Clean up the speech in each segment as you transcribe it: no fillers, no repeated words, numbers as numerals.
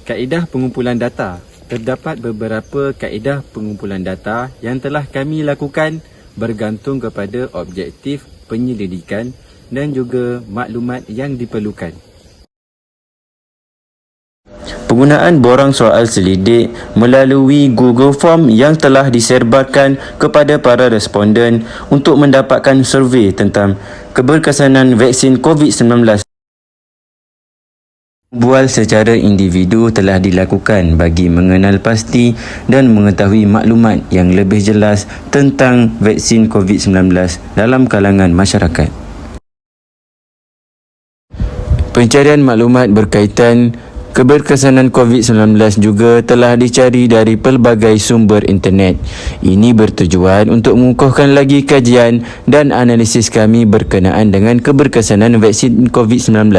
Kaedah pengumpulan data. Terdapat beberapa kaedah pengumpulan data yang telah kami lakukan bergantung kepada objektif penyelidikan dan juga maklumat yang diperlukan. Penggunaan borang soal selidik melalui Google Form yang telah diserbarkan kepada para responden untuk mendapatkan survei tentang keberkesanan vaksin COVID-19. Bual secara individu telah dilakukan bagi mengenal pasti dan mengetahui maklumat yang lebih jelas tentang vaksin COVID-19 dalam kalangan masyarakat. Pencarian maklumat berkaitan keberkesanan COVID-19 juga telah dicari dari pelbagai sumber internet. Ini bertujuan untuk mengukuhkan lagi kajian dan analisis kami berkenaan dengan keberkesanan vaksin COVID-19.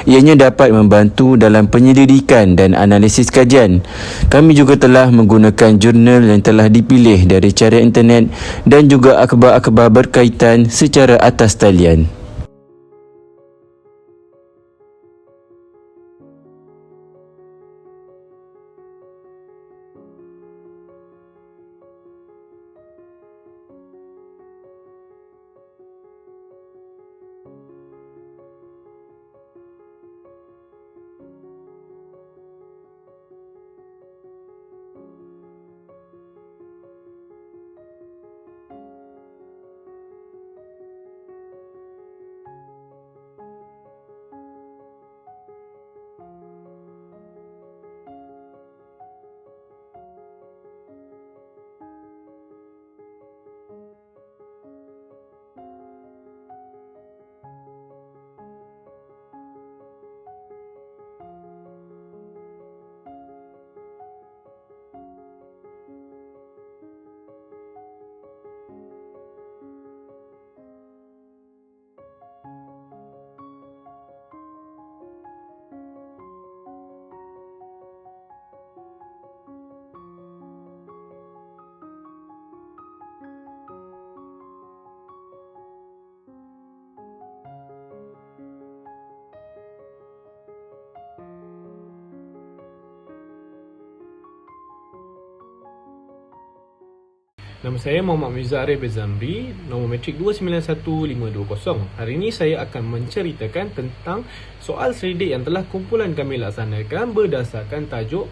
Ianya dapat membantu dalam penyelidikan dan analisis kajian. Kami juga telah menggunakan jurnal yang telah dipilih dari cara internet dan juga akhbar-akhbar berkaitan secara atas talian. Nama saya Muhammad Mirza Arif Bezamri, nombor metrik 291520. Hari ini saya akan menceritakan tentang soal selidik yang telah kumpulan kami laksanakan berdasarkan tajuk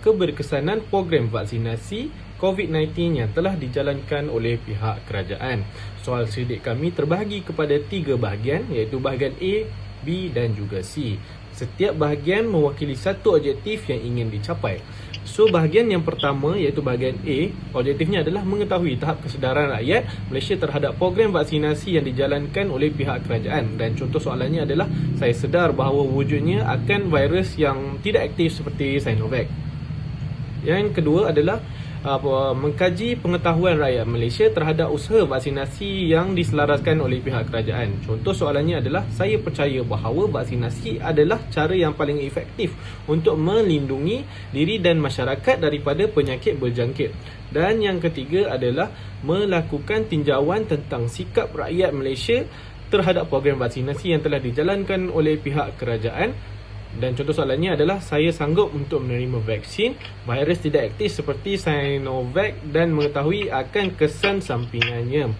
keberkesanan program vaksinasi COVID-19 yang telah dijalankan oleh pihak kerajaan. Soal selidik kami terbahagi kepada 3 bahagian, iaitu bahagian A, B dan juga C. Setiap bahagian mewakili satu objektif yang ingin dicapai. So, bahagian yang pertama iaitu bahagian A, objektifnya adalah mengetahui tahap kesedaran rakyat Malaysia terhadap program vaksinasi yang dijalankan oleh pihak kerajaan. Dan contoh soalannya adalah, saya sedar bahawa wujudnya akan virus yang tidak aktif seperti Sinovac. Yang kedua adalah mengkaji pengetahuan rakyat Malaysia terhadap usaha vaksinasi yang diselaraskan oleh pihak kerajaan. Contoh soalannya adalah, saya percaya bahawa vaksinasi adalah cara yang paling efektif untuk melindungi diri dan masyarakat daripada penyakit berjangkit. Dan yang ketiga adalah melakukan tinjauan tentang sikap rakyat Malaysia terhadap program vaksinasi yang telah dijalankan oleh pihak kerajaan. Dan contoh soalannya adalah, saya sanggup untuk menerima vaksin virus tidak aktif seperti Sinovac dan mengetahui akan kesan sampingannya.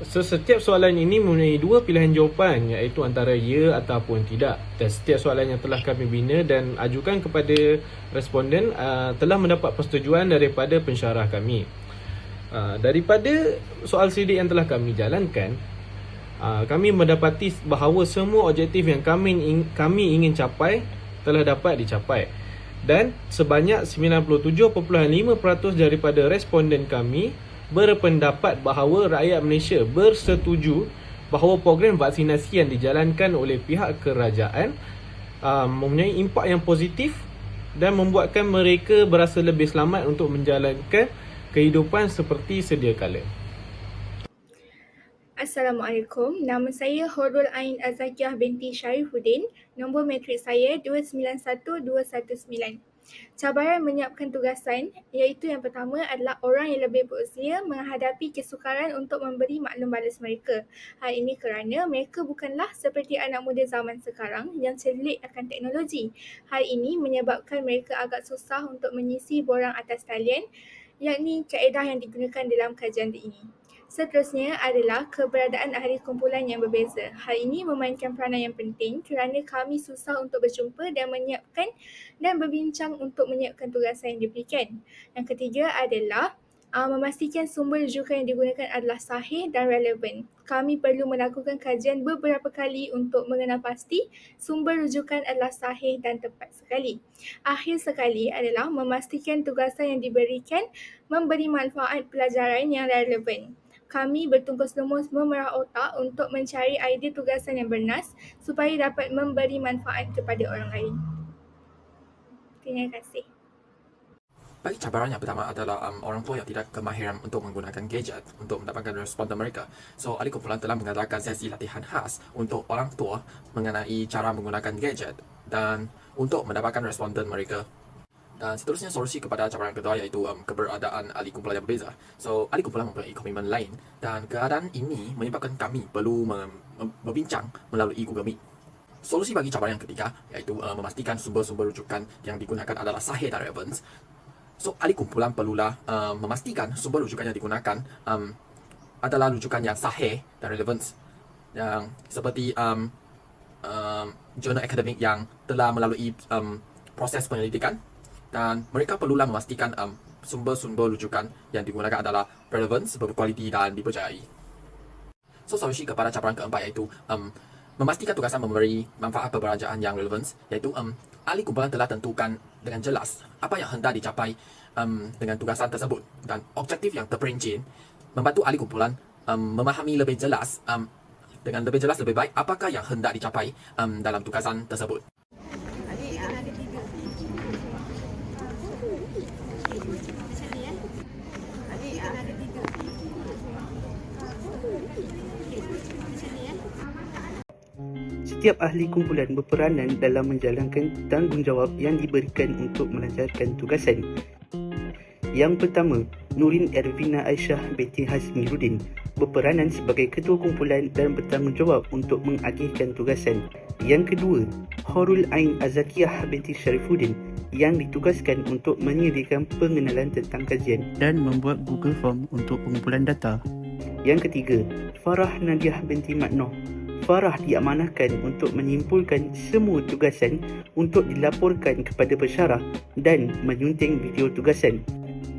So, setiap soalan ini mempunyai 2 pilihan jawapan, iaitu antara ya ataupun tidak. Dan setiap soalan yang telah kami bina dan ajukan kepada responden telah mendapat persetujuan daripada pensyarah kami. Daripada soal selidik yang telah kami jalankan, kami mendapati bahawa semua objektif yang kami ingin capai telah dapat dicapai. Dan sebanyak 97.5% daripada responden kami berpendapat bahawa rakyat Malaysia bersetuju bahawa program vaksinasi yang dijalankan oleh pihak kerajaan mempunyai impak yang positif dan membuatkan mereka berasa lebih selamat untuk menjalankan kehidupan seperti sedia kala. Assalamualaikum, nama saya Hurul Ain Azakiah binti Syarifuddin, nombor metrik saya 291219. Cabaran menyiapkan tugasan iaitu yang pertama adalah orang yang lebih berusia menghadapi kesukaran untuk memberi maklum balas mereka. Hal ini kerana mereka bukanlah seperti anak muda zaman sekarang yang celik akan teknologi. Hal ini menyebabkan mereka agak susah untuk mengisi borang atas talian, yakni kaedah yang digunakan dalam kajian ini. Seterusnya adalah keberadaan ahli kumpulan yang berbeza. Hal ini memainkan peranan yang penting kerana kami susah untuk berjumpa dan menyiapkan dan berbincang untuk menyiapkan tugasan yang diberikan. Yang ketiga adalah memastikan sumber rujukan yang digunakan adalah sahih dan relevan. Kami perlu melakukan kajian beberapa kali untuk mengenal pasti sumber rujukan adalah sahih dan tepat sekali. Akhir sekali adalah memastikan tugasan yang diberikan memberi manfaat pelajaran yang relevan. Kami bertungkus lumus memerah otak untuk mencari idea tugasan yang bernas supaya dapat memberi manfaat kepada orang lain. Terima kasih. Bagi cabaran yang pertama adalah orang tua yang tidak kemahiran untuk menggunakan gadget untuk mendapatkan responden mereka. So, ahli kumpulan telah mengadakan sesi latihan khas untuk orang tua mengenai cara menggunakan gadget dan untuk mendapatkan responden mereka. Dan seterusnya solusi kepada cabaran kedua iaitu keberadaan ahli kumpulan yang berbeza. So, ahli kumpulan mempunyai komitmen lain dan keadaan ini menyebabkan kami perlu berbincang melalui Google Meet. Solusi bagi cabaran yang ketiga iaitu memastikan sumber-sumber rujukan yang digunakan adalah sahih dan relevan. So, ahli kumpulan perlulah memastikan sumber rujukan yang digunakan adalah rujukan yang sahih dan relevan. Yang seperti jurnal akademik yang telah melalui proses penyelidikan, dan mereka perlulah memastikan sumber-sumber rujukan yang digunakan adalah relevan, berkualiti dan dipercayai. So, solusi kepada cabaran keempat iaitu memastikan tugasan memberi manfaat perbelanjaan yang relevan, iaitu ahli kumpulan telah tentukan dengan jelas apa yang hendak dicapai dengan tugasan tersebut, dan objektif yang terperinci membantu ahli kumpulan memahami lebih jelas dengan lebih jelas lebih baik apakah yang hendak dicapai dalam tugasan tersebut. Setiap ahli kumpulan berperanan dalam menjalankan tanggungjawab yang diberikan untuk melancarkan tugasan. Yang pertama, Nurin Ervina Aisyah binti Hazmiruddin berperanan sebagai ketua kumpulan dan bertanggungjawab untuk mengagihkan tugasan. Yang kedua, Horul Ain Azakiyah binti Syarifuddin yang ditugaskan untuk menyediakan pengenalan tentang kajian dan membuat Google Form untuk pengumpulan data. Yang ketiga, Farah Nadiah binti Maknoh. Farah diamanahkan untuk menyimpulkan semua tugasan untuk dilaporkan kepada pensyarah dan menyunting video tugasan.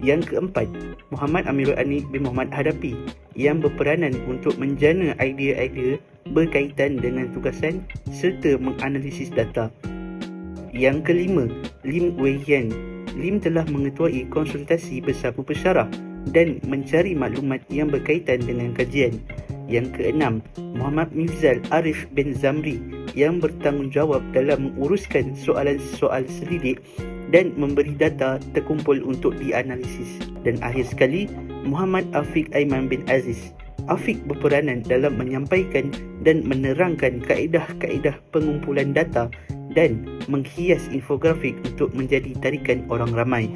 Yang keempat, Muhammad Amirul Ani bin Muhammad Hadapi yang berperanan untuk menjana idea-idea berkaitan dengan tugasan serta menganalisis data. Yang kelima, Lim Wei Yan. Lim telah mengetuai konsultasi bersama pensyarah dan mencari maklumat yang berkaitan dengan kajian. Yang keenam, Muhammad Mifzal Arif bin Zamri yang bertanggungjawab dalam menguruskan soalan-soal selidik dan memberi data terkumpul untuk dianalisis. Dan akhir sekali, Muhammad Afiq Aiman bin Aziz. Afiq berperanan dalam menyampaikan dan menerangkan kaedah-kaedah pengumpulan data dan menghias infografik untuk menjadi tarikan orang ramai.